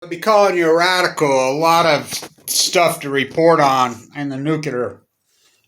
be calling you a radical. A lot of stuff to report on in the nuclear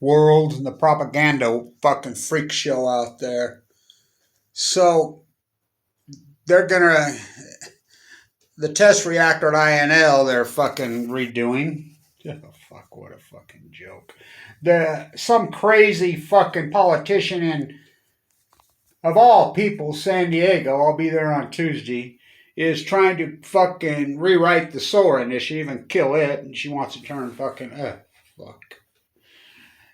world and the propaganda fucking freak show out there. So they're gonna the test reactor at INL they're fucking redoing. Oh, fuck, what a fucking joke. Some crazy fucking politician in, of all people, San Diego, I'll be there on Tuesday, is trying to fucking rewrite the solar initiative and kill it, and she wants to turn fucking, fuck.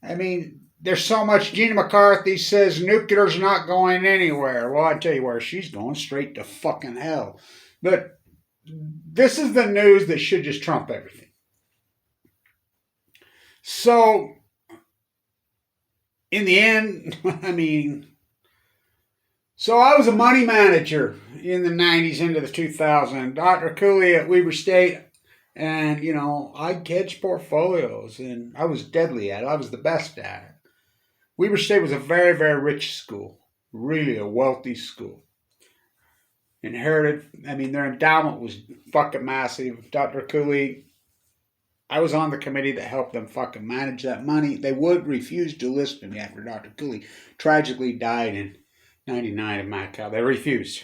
I mean, there's so much. Gina McCarthy says nuclear's not going anywhere. Well, I tell you where she's going, straight to fucking hell. But this is the news that should just trump everything. So, in the end, so I was a money manager in the 90s into the 2000s. Dr. Cooley at Weber State, and, I'd hedge portfolios, and I was deadly at it. I was the best at it. Weber State was a very, very rich school, really a wealthy school. Their endowment was fucking massive. Dr. Cooley, I was on the committee that helped them fucking manage that money. They would refuse to listen to me after Dr. Cooley tragically died in 99 of mad cow. They refused.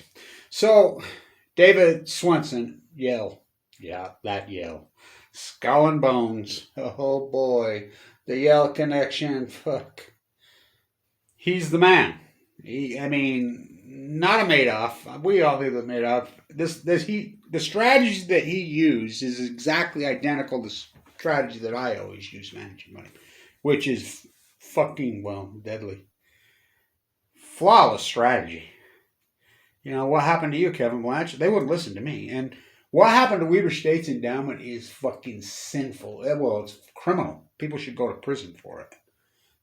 So, David Swensen, YALE. Yeah, that YALE. Skull and Bones. Oh boy. The YALE connection. Fuck. He's the man. Not a Madoff. We all knew the Madoff. The strategy that he used is exactly identical to the strategy that I always use managing money, which is fucking, deadly. Flawless strategy. What happened to you, Kevin Blanchard? They wouldn't listen to me. And what happened to Weber State's endowment is fucking sinful. Well, it's criminal. People should go to prison for it.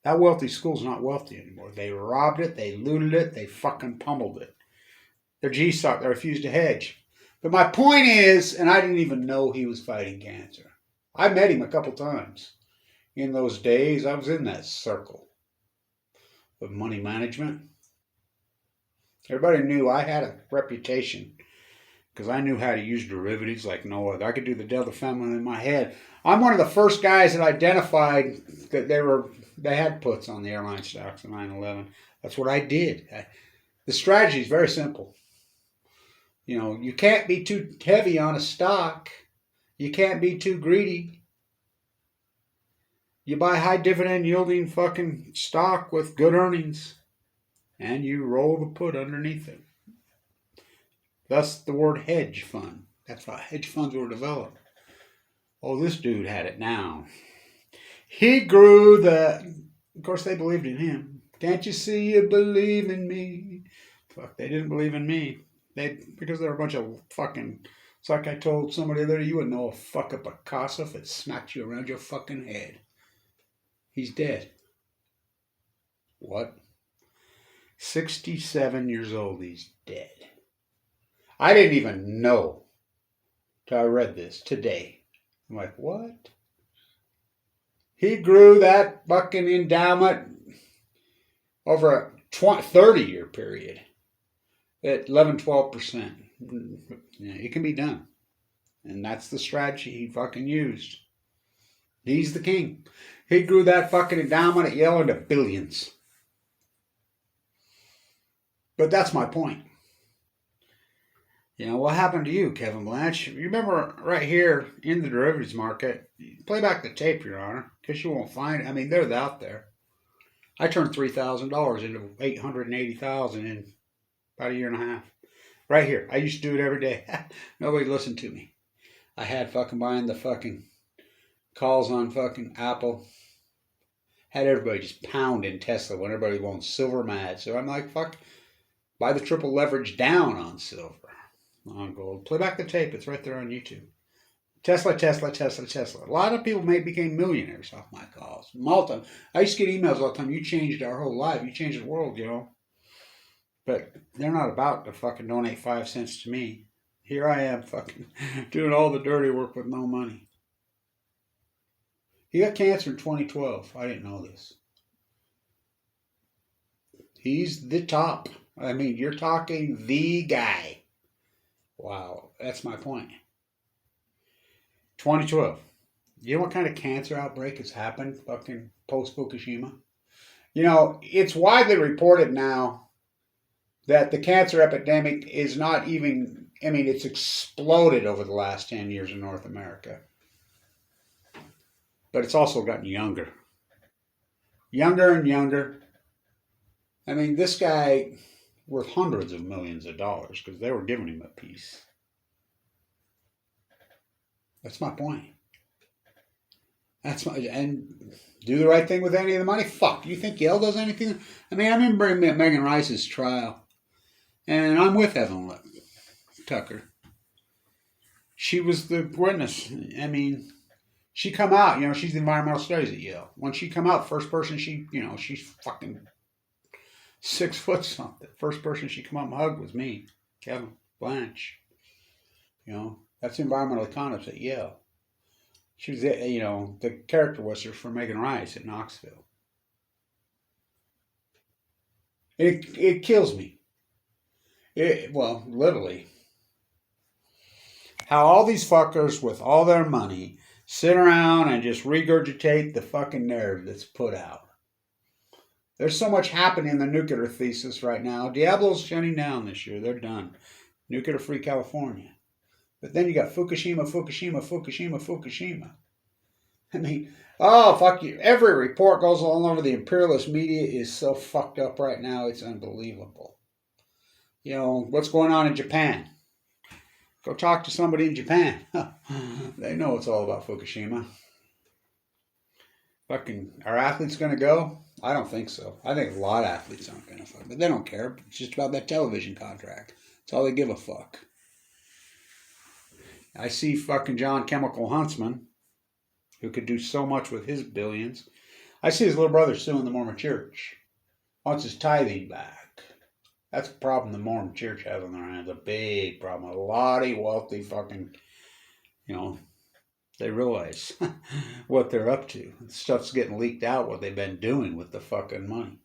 That wealthy school's not wealthy anymore. They robbed it, they looted it, they fucking pummeled it. Their G-stock, they refused to hedge. But my point is, and I didn't even know he was fighting cancer. I met him a couple times. In those days, I was in that circle of money management. Everybody knew I had a reputation because I knew how to use derivatives like no other. I could do the Delta Family in my head. I'm one of the first guys that identified that they had puts on the airline stocks in 9/11. That's what I did. The strategy is very simple. You can't be too heavy on a stock. You can't be too greedy. You buy high dividend yielding fucking stock with good earnings, and you roll the put underneath it. Thus the word hedge fund. That's why hedge funds were developed. Oh, this dude had it now. He grew of course they believed in him. Can't you see you believe in me? Fuck, they didn't believe in me. Because they're a bunch of fucking, it's like I told somebody there, you wouldn't know a fuck up Picasso if it smacked you around your fucking head. He's dead. What? 67 years old, he's dead. I didn't even know till I read this today. I'm like, what? He grew that fucking endowment over a 30-year period at 11-12%. It can be done. And that's the strategy he fucking used. He's the king. He grew that fucking endowment at YALE into billions. But that's my point. What happened to you, Kevin Blanch? You remember right here in the derivatives market, play back the tape, Your Honor, because you won't find it. They're out there. I turned $3,000 into $880,000 in about a year and a half. Right here. I used to do it every day. Nobody listened to me. I had fucking buying the fucking calls on fucking Apple. Had everybody just pounding Tesla when everybody wants silver mad. So I'm like, fuck, buy the triple leverage down on silver. On gold. Play back the tape. It's right there on YouTube. Tesla. A lot of people became millionaires off my calls. Malta. I used to get emails all the time. You changed our whole life. You changed the world, But they're not about to fucking donate 5 cents to me. Here I am fucking doing all the dirty work with no money. He got cancer in 2012. I didn't know this. He's the top. You're talking the guy. Wow, that's my point. 2012. You know what kind of cancer outbreak has happened fucking post Fukushima? You know, it's widely reported now that the cancer epidemic is not even, I mean, it's exploded over the last 10 years in North America. But it's also gotten younger. Younger and younger. I mean, this guy worth hundreds of millions of dollars because they were giving him a piece. That's my point. And do the right thing with any of the money? Fuck, you think Yale does anything? I mean, I remember Megan Rice's trial, and I'm with Evan Tucker. She was the witness. I mean, she come out, she's the environmental studies at Yale. When she come out, first person she's fucking 6 foot something. First person she come up and hugged was me, Kevin Blanche. That's environmental economist at Yale. She was, the character was her for Megan Rice at Knoxville. It kills me. Well, literally. How all these fuckers with all their money sit around and just regurgitate the fucking narrative that's put out. There's so much happening in the nuclear thesis right now. Diablo's shutting down this year. They're done. Nuclear-free California. But then you got Fukushima. I mean, oh, fuck you. Every report goes all over. The imperialist media is so fucked up right now. It's unbelievable. What's going on in Japan? Go talk to somebody in Japan. They know it's all about Fukushima. Fucking, are athletes going to go? I don't think so. I think a lot of athletes aren't going to fuck. But they don't care. It's just about that television contract. That's all they give a fuck. I see fucking John Chemical Huntsman, who could do so much with his billions. I see his little brother suing the Mormon Church. Wants his tithing back. That's a problem the Mormon Church has on their hands. A big problem. A lot of wealthy fucking, they realize what they're up to. Stuff's getting leaked out, what they've been doing with the fucking money.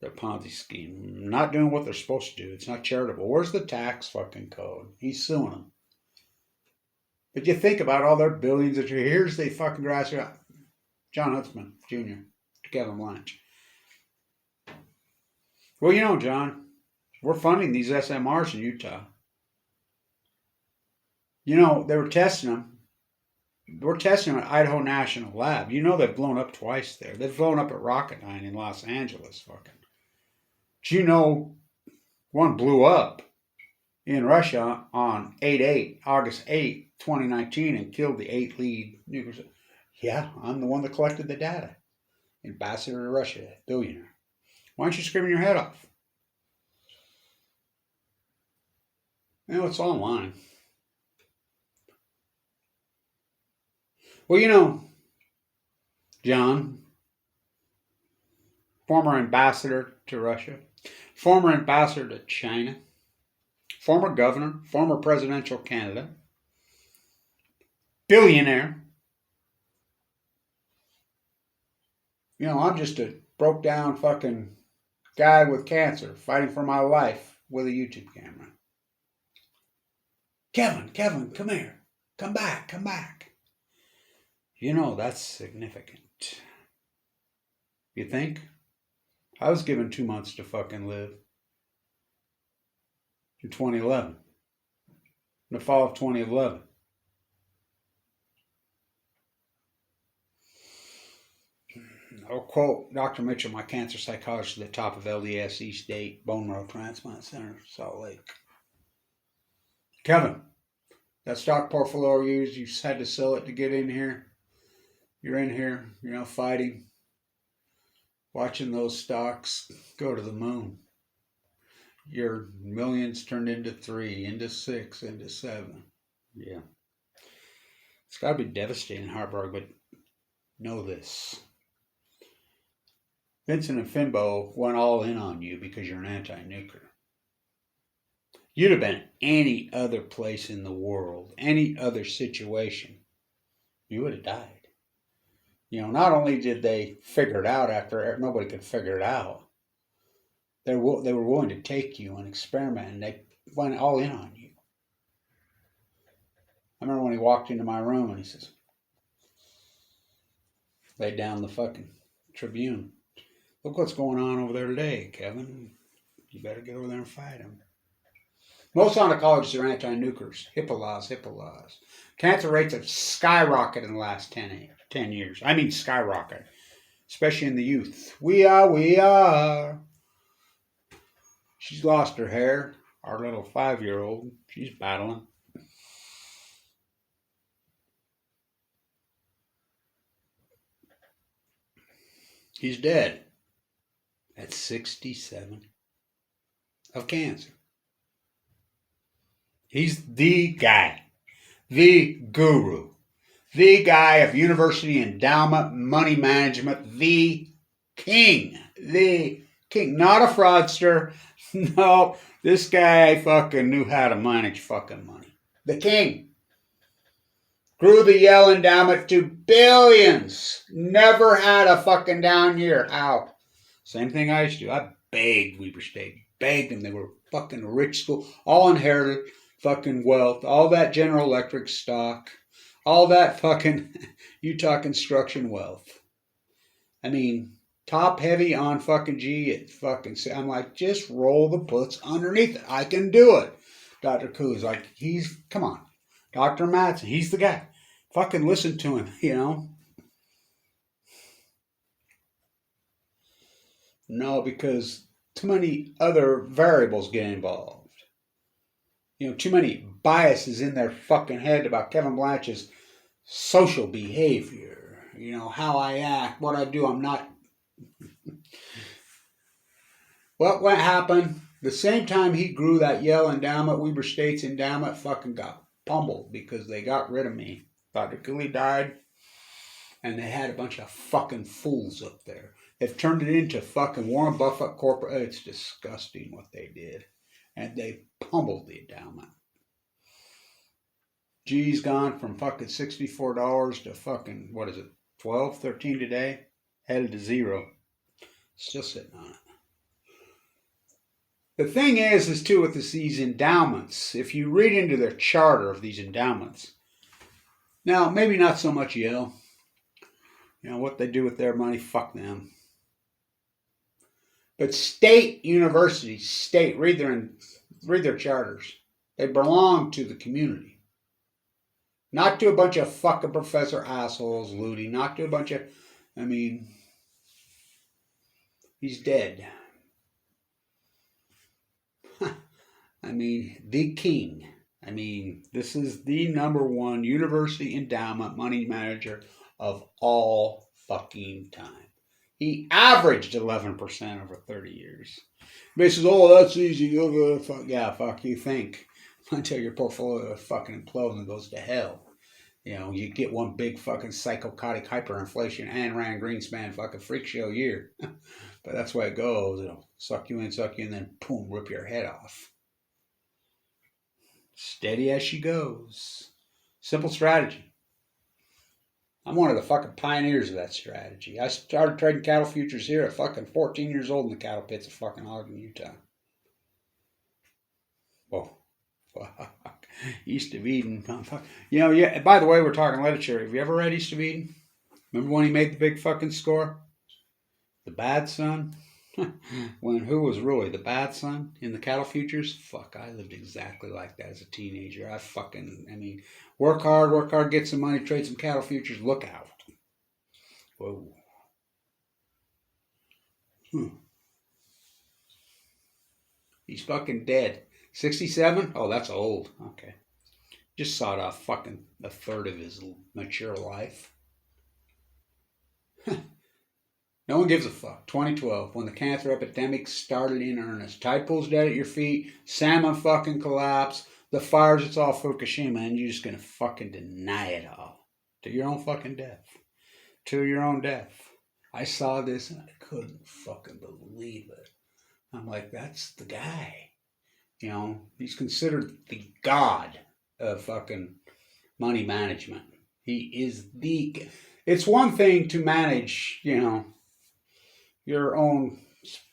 Their Ponzi scheme. Not doing what they're supposed to do. It's not charitable. Where's the tax fucking code? He's suing them. But you think about all their billions that here's the fucking grassroots. John Huntsman Jr. to Kevin Blanche. Well, John, we're funding these SMRs in Utah. They were testing them. We're testing them at Idaho National Lab. They've blown up twice there. They've blown up at Rocketdyne in Los Angeles, fucking. But one blew up in Russia on August 8, 2019, and killed the 8 lead nuclear. Yeah, I'm the one that collected the data. Ambassador to Russia, billionaire. Why aren't you screaming your head off? It's online. Well, John, former ambassador to Russia, former ambassador to China, former governor, former presidential candidate, billionaire. I'm just a broke down fucking guy with cancer fighting for my life with a YouTube camera. Kevin, come here. Come back. That's significant. You think? I was given 2 months to fucking live. In 2011. In the fall of 2011. I'll quote Dr. Mitchell, my cancer psychologist at the top of LDS East 8 Bone Marrow Transplant Center, Salt Lake. Kevin, that stock portfolio you used, you had to sell it to get in here. You're in here, fighting, watching those stocks go to the moon. Your millions turned into 3, into 6, into 7. Yeah. It's got to be devastating, heartbreaking, but know this. Vincent and Finbo went all in on you because you're an anti-nuclear. You'd have been any other place in the world, any other situation, you would have died. Not only did they figure it out after nobody could figure it out, they were willing to take you and experiment, and they went all in on you. remember when he walked into my room and he says, laid down the fucking Tribune. Look what's going on over there today, Kevin. You better get over there and fight him. Most oncologists are anti-nukers. HIPAA laws. Cancer rates have skyrocketed in the last 10 years. I mean skyrocket. Especially in the youth. We are. She's lost her hair. Our little 5-year-old. She's battling. He's dead. At 67. Of cancer. He's the guy. The guru. The guy of university endowment, money management. The king. The king. Not a fraudster. No, this guy fucking knew how to manage fucking money. The king. Grew the YALE endowment to billions. Never had a fucking down year. How? Same thing I used to do. I begged Weber State. Begged them. They were fucking rich school. All inherited fucking wealth. All that General Electric stock. All that fucking Utah construction wealth. I mean, top heavy on fucking G. It fucking, I'm like, just roll the puts underneath it. I can do it. Dr. Koo is like, come on. Dr. Madsen, he's the guy. Fucking listen to him, you know. No, because too many other variables get involved. You know, too many biases in their fucking head about Kevin Blanch's social behavior. You know, how I act, what I do, I'm not. What happened? The same time he grew that YALE endowment, Weber State's endowment fucking got pummeled because they got rid of me. Dr. Cooley died, and they had a bunch of fucking fools up there. They've turned it into fucking Warren Buffett corporate. It's disgusting what they did. And they pummeled the endowment. G's gone from fucking $64 to fucking, what is it, 12, 13 today? Headed to zero. Still sitting on it. The thing is too, with these endowments, if you read into their charter of these endowments, now, maybe not so much YALE. You know, what they do with their money, fuck them. But state universities, read their charters. They belong to the community. Not to a bunch of fucking professor assholes looting. Not to a bunch of, he's dead. The king. This is the #1 university endowment money manager of all fucking time. He averaged 11% over 30 years. He says, oh, that's easy. Fuck you think. Until your portfolio fucking implodes and goes to hell. You know, you get one big fucking psychotic hyperinflation Ayn Rand Greenspan fucking freak show year. But that's the way it goes. It'll suck you in, and then boom, rip your head off. Steady as she goes. Simple strategy. I'm one of the fucking pioneers of that strategy. I started trading cattle futures here at fucking 14 years old in the cattle pits of fucking Ogden, Utah. Whoa. Fuck. East of Eden. You know, yeah, by the way, we're talking literature. Have you ever read East of Eden? Remember when he made the big fucking score? The bad son? When who was really the bad son in the cattle futures? Fuck, I lived exactly like that as a teenager. Work hard, get some money, trade some cattle futures, look out. Whoa. He's fucking dead. 67? Oh, that's old. Okay. Just sawed off fucking a third of his mature life. No one gives a fuck. 2012, when the cancer epidemic started in earnest. Tide pools dead at your feet. Salmon fucking collapse. The fires, it's all Fukushima. And you're just going to fucking deny it all. To your own fucking death. To your own death. I saw this and I couldn't fucking believe it. I'm like, that's the guy. You know, he's considered the god of fucking money management. He is the... It's one thing to manage, you know, your own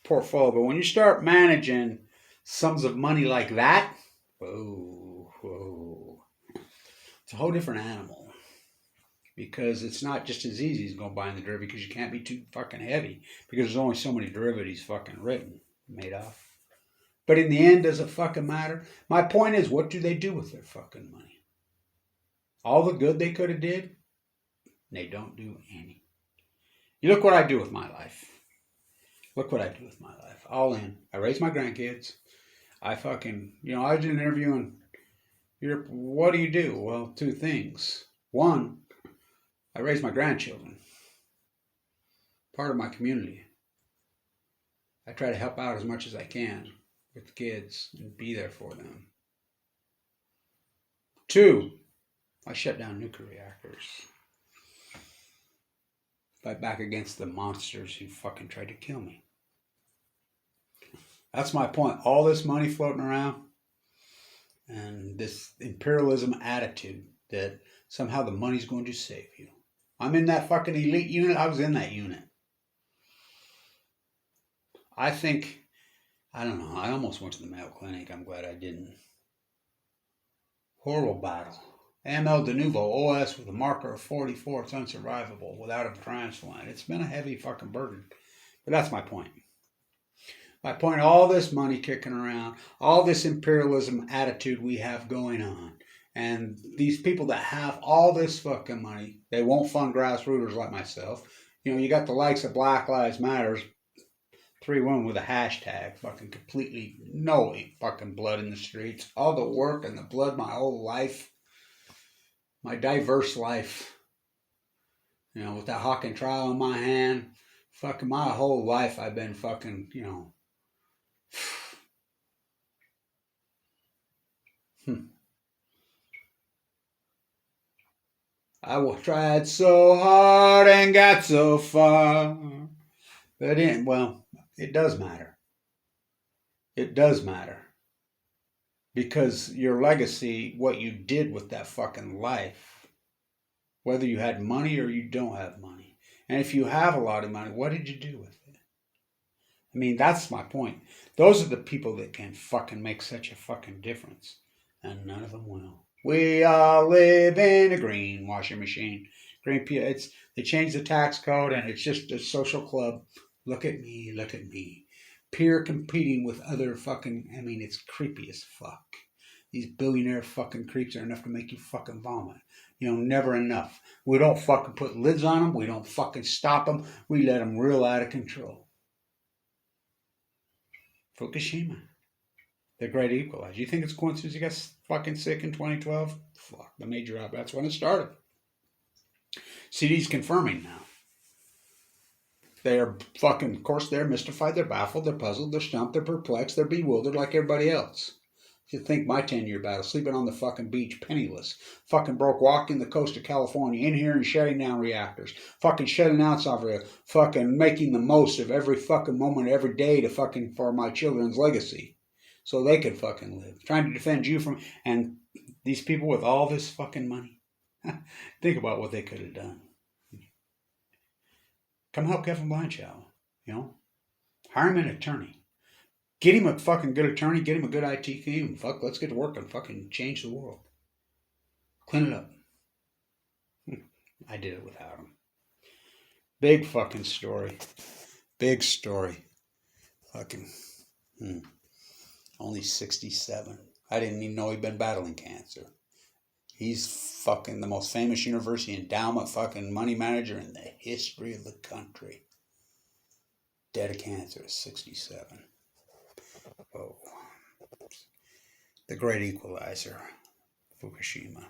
portfolio. But when you start managing sums of money like that, whoa. It's a whole different animal. Because it's not just as easy as going buying the derivative because you can't be too fucking heavy because there's only so many derivatives fucking made off. But in the end, does it fucking matter? My point is, what do they do with their fucking money? All the good they could have did, they don't do any. You look what I do with my life. Look what I do with my life. All in. I raise my grandkids. I fucking, I was in an interview in Europe. What do you do? Well, two things. One, I raise my grandchildren. Part of my community. I try to help out as much as I can with the kids and be there for them. Two, I shut down nuclear reactors. Fight back against the monsters who fucking tried to kill me. That's my point. All this money floating around and this imperialism attitude that somehow the money's going to save you. I'm in that fucking elite unit. I was in that unit. I don't know. I almost went to the Mayo Clinic. I'm glad I didn't. Horrible battle. AML de Nouveau, OS with a marker of 44. It's unsurvivable without a transplant. It's been a heavy fucking burden. But that's my point. My point, all this money kicking around, all this imperialism attitude we have going on, and these people that have all this fucking money, they won't fund grassrooters like myself. You got the likes of Black Lives Matters, 3 women with a hashtag, fucking completely no fucking blood in the streets. All the work and the blood my whole life, my diverse life, with that Hawking trial in my hand, fucking my whole life I've been fucking, I tried so hard and got so far. But it does matter. It does matter. Because your legacy, what you did with that fucking life, whether you had money or you don't have money. And if you have a lot of money, what did you do with it? I mean, that's my point. Those are the people that can fucking make such a fucking difference. And none of them will. We all live in a green washing machine. They changed the tax code and it's just a social club. Look at me, look at me. Peer competing with other fucking, it's creepy as fuck. These billionaire fucking creeps are enough to make you fucking vomit. Never enough. We don't fucking put lids on them. We don't fucking stop them. We let them real out of control. Fukushima. The great equalizer. You think it's coincidence you got fucking sick in 2012? Fuck, the major outbreak. That's when it started. CD's confirming now. They are fucking, of course, they're mystified, they're baffled, they're puzzled, they're stumped, they're perplexed, they're bewildered like everybody else. You think my 10-year battle, sleeping on the fucking beach, penniless, fucking broke, walking the coast of California, in here and shutting down reactors, fucking shutting out software, fucking making the most of every fucking moment, every day to fucking, for my children's legacy. So they could fucking live. Trying to defend you from, and these people with all this fucking money. Think about what they could have done. Come help Kevin Blanchard, Hire him an attorney. Get him a fucking good attorney, get him a good IT team. Fuck, let's get to work and fucking change the world. Clean it up. I did it without him. Big fucking story. Big story. Fucking, Only 67. I didn't even know he'd been battling cancer. He's fucking the most famous university endowment fucking money manager in the history of the country. Dead of cancer at 67. Oh. The great equalizer. Fukushima.